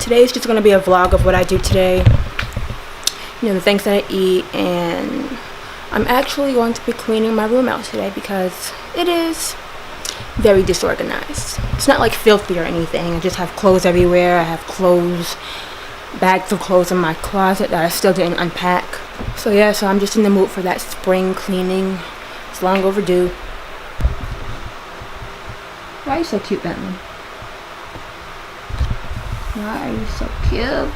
today is just going to be a vlog of what I do today. You know, the things that I eat, and I'm actually going to be cleaning my room out today because it is very disorganized. It's not like filthy or anything. I just have clothes everywhere. I have bags of clothes in my closet that I still didn't unpack. So yeah, so I'm just in the mood for that spring cleaning. It's long overdue. Why are you so cute, Bentley? Why are you so cute?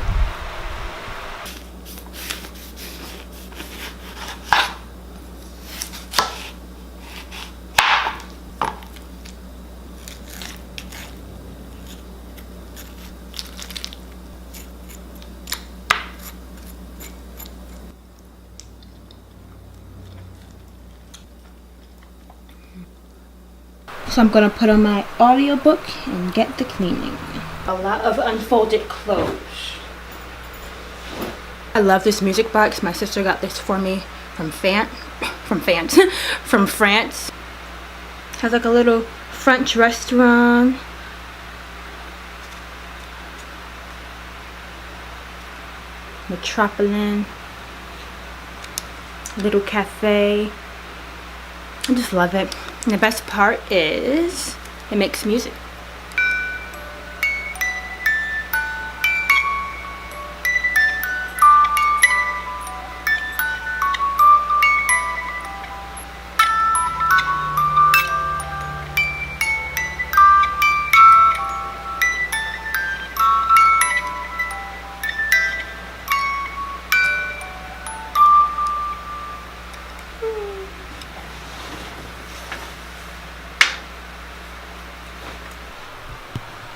So I'm gonna put on my audiobook and get the cleaning. A lot of unfolded clothes. I love this music box. My sister got this for me from France. Has like a little French restaurant. Metropolitan. Little cafe. I just love it. And the best part is it makes music.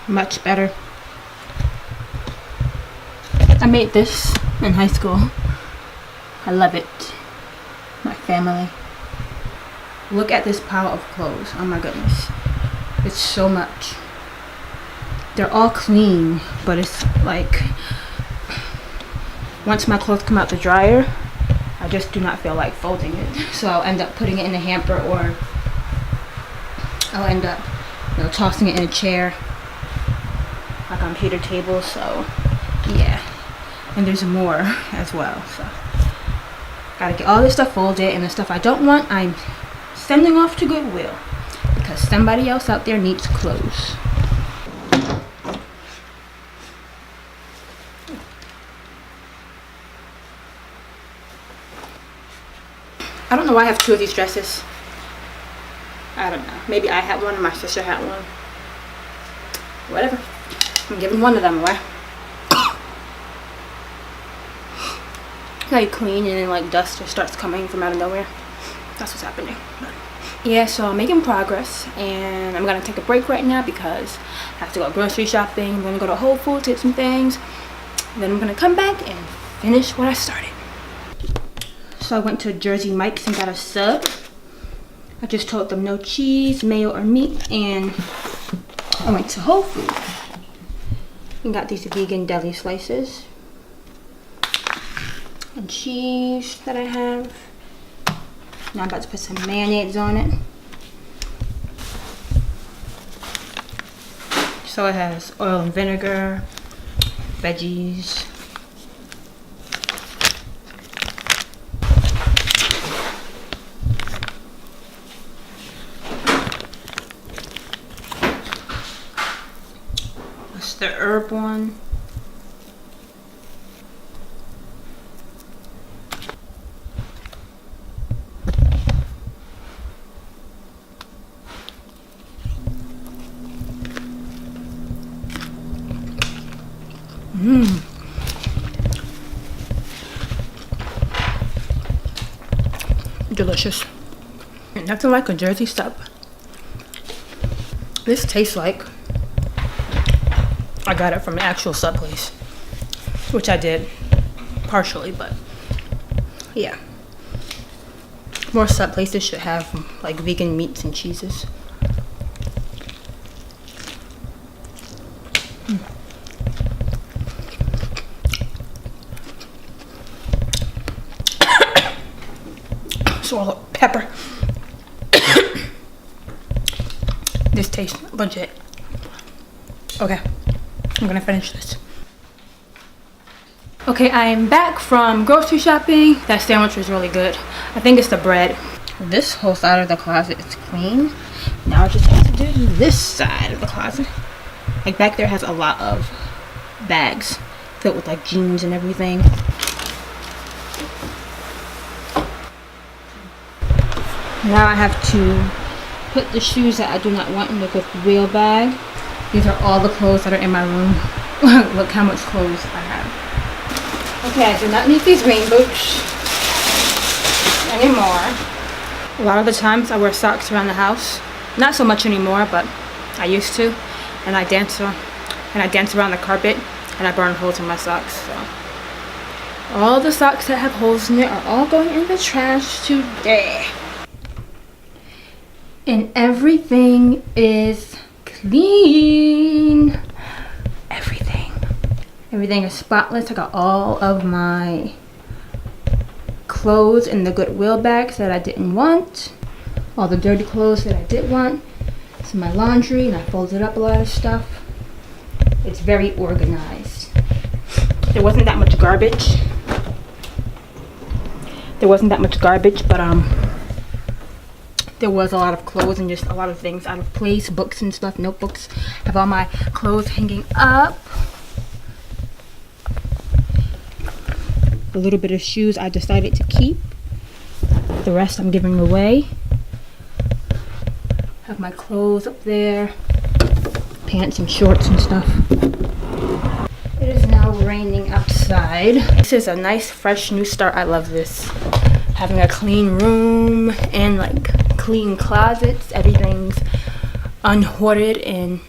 Much better. I made this in high school. I love it. My family. Look at this pile of clothes. Oh my goodness. It's so much. They're all clean, but it's like once my clothes come out the dryer, I just do not feel like folding it. So I'll end up putting it in a hamper, or I'll end up, tossing it in a chair. My computer table. So yeah, and there's more as well. So gotta get all this stuff folded, and the stuff I don't want, I'm sending off to Goodwill because somebody else out there needs clothes. I don't know why I have two of these dresses. I don't know, maybe I had one and my sister had one. Whatever, I'm giving one of them away. Like clean, and then like dust just starts coming from out of nowhere. That's what's happening. Yeah, so I'm making progress, and I'm gonna take a break right now because I have to go grocery shopping. I'm gonna go to Whole Foods, get some things, and then I'm gonna come back and finish what I started. So I went to Jersey Mike's and got a sub. I just told them no cheese, mayo, or meat, and I went to Whole Foods and got these vegan deli slices and cheese that I have. Now I'm about to put some mayonnaise on it. So it has oil and vinegar, veggies. That's the herb one. Delicious. Nothing like a Jersey sub. This tastes like I got it from the actual sub place, which I did partially, but yeah. More sub places should have like vegan meats and cheeses. Swallow pepper. This tastes legit. Okay, I'm gonna finish this. Okay, I am back from grocery shopping. That sandwich was really good. I think it's the bread. This whole side of the closet is clean. Now I just have to do this side of the closet. Like back there has a lot of bags filled with like jeans and everything. Now I have to put the shoes that I do not want in the wheel bag. These are all the clothes that are in my room. Look how much clothes I have. Okay, I do not need these rain boots anymore. A lot of the times I wear socks around the house. Not so much anymore, but I used to. And I dance around the carpet and I burn holes in my socks. So all the socks that have holes in it are all going in the trash today. And everything is clean. Everything is spotless. I got all of my clothes in the Goodwill bags that I didn't want. All the dirty clothes that I did want. It's in my laundry, and I folded up a lot of stuff. It's very organized. There wasn't that much garbage. But there was a lot of clothes and just a lot of things out of place. Books and stuff, notebooks. I have all my clothes hanging up. A little bit of shoes I decided to keep. The rest I'm giving away. Have my clothes up there. Pants and shorts and stuff. It is now raining outside. This is a nice fresh new start. I love this. Having a clean room and like clean closets. Everything's unhoarded and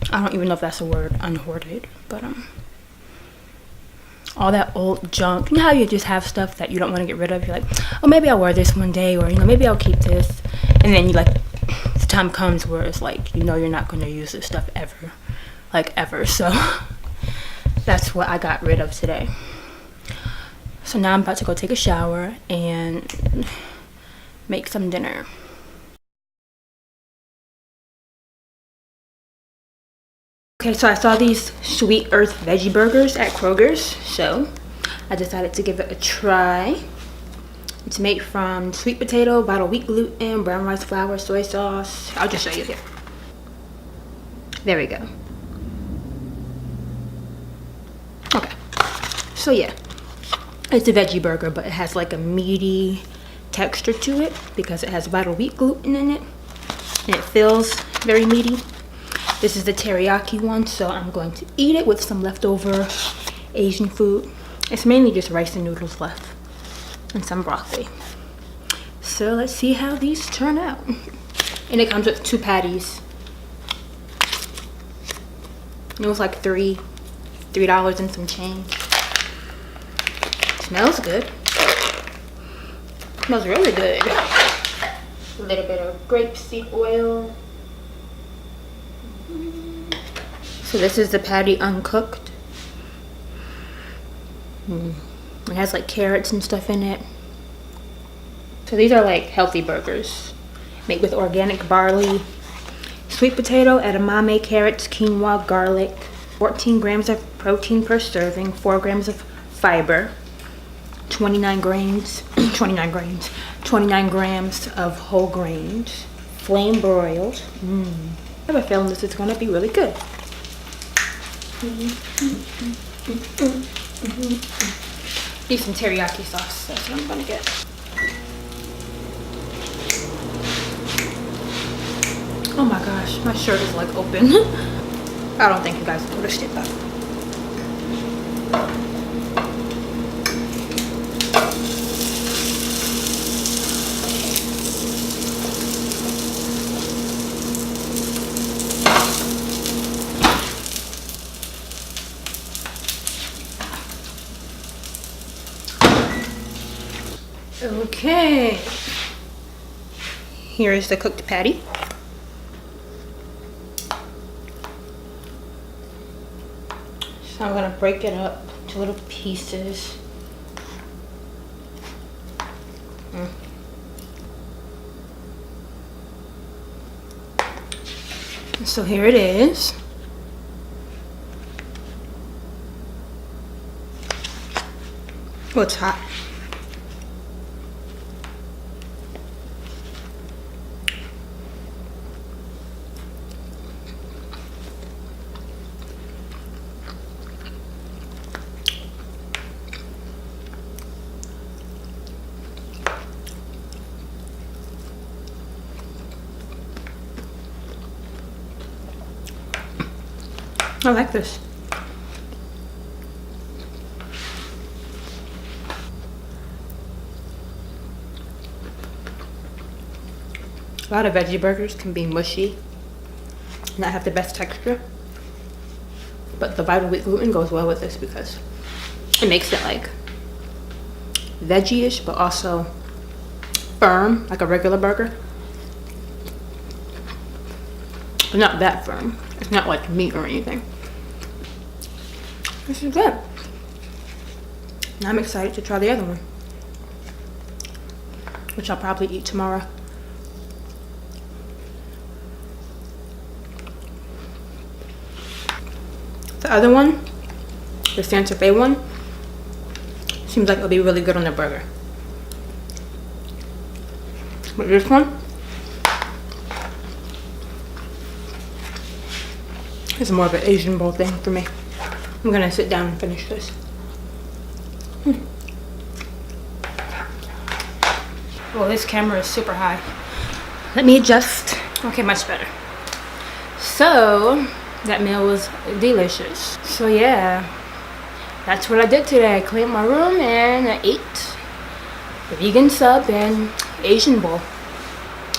I don't even know if that's a word, unhoarded, but all that old junk. You know how you just have stuff that you don't want to get rid of? You're like, oh, maybe I'll wear this one day, or, you know, maybe I'll keep this. And then you like, the time comes where it's like, you know, you're not going to use this stuff ever. Like, ever. So that's what I got rid of today. So now I'm about to go take a shower and make some dinner. Okay, so I saw these Sweet Earth veggie burgers at Kroger's, so I decided to give it a try. It's made from sweet potato, vital wheat gluten, brown rice flour, soy sauce. I'll just show you here. There we go. Okay, so yeah, it's a veggie burger, but it has like a meaty texture to it because it has vital wheat gluten in it, and it feels very meaty. This is the teriyaki one, so I'm going to eat it with some leftover Asian food. It's mainly just rice and noodles left and some broccoli. So let's see how these turn out. And it comes with 2 patties. It was like $3 and some change. Smells good. Smells really good. A little bit of grapeseed oil. So this is the patty uncooked. It has like carrots and stuff in it. So these are like healthy burgers. Made with organic barley, sweet potato, edamame, carrots, quinoa, garlic. 14 grams of protein per serving, 4 grams of fiber, 29 grams of whole grains, flame broiled. I have a feeling this is gonna be really good. Need some teriyaki sauce. That's what I'm gonna get. Oh my gosh, my shirt is like open. I don't think you guys noticed it though. Okay, here is the cooked patty. So I'm gonna break it up to little pieces. So here it is. Oh, it's hot. I like this. A lot of veggie burgers can be mushy, not have the best texture, but the vital wheat gluten goes well with this because it makes it like veggie-ish but also firm like a regular burger, but not that firm. It's not like meat or anything. This is good. Now I'm excited to try the other one, which I'll probably eat tomorrow. The other one, the Santa Fe one, seems like it'll be really good on the burger. But this one is more of an Asian bowl thing for me. I'm gonna sit down and finish this. Well, this camera is super high. Let me adjust. Okay, much better. So, that meal was delicious. So yeah, that's what I did today. I cleaned my room and I ate the vegan sub and Asian bowl.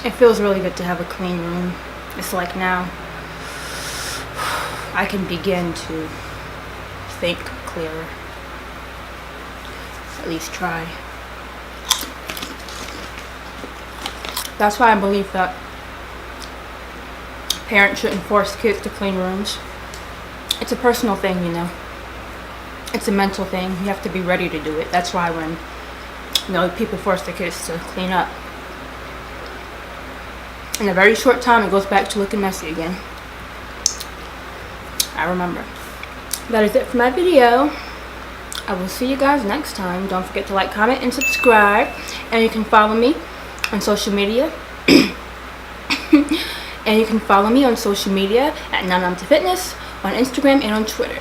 It feels really good to have a clean room. It's like now I can begin to think clearer. At least try. That's why I believe that parents shouldn't force kids to clean rooms. It's a personal thing, you know. It's a mental thing. You have to be ready to do it. That's why when, you know, people force their kids to clean up, in a very short time it goes back to looking messy again. I remember. That is it for my video. I will see you guys next time. Don't forget to like, comment, and subscribe. And you can follow me on social media. And you can follow me on social media at 9 to Fitness on Instagram and on Twitter.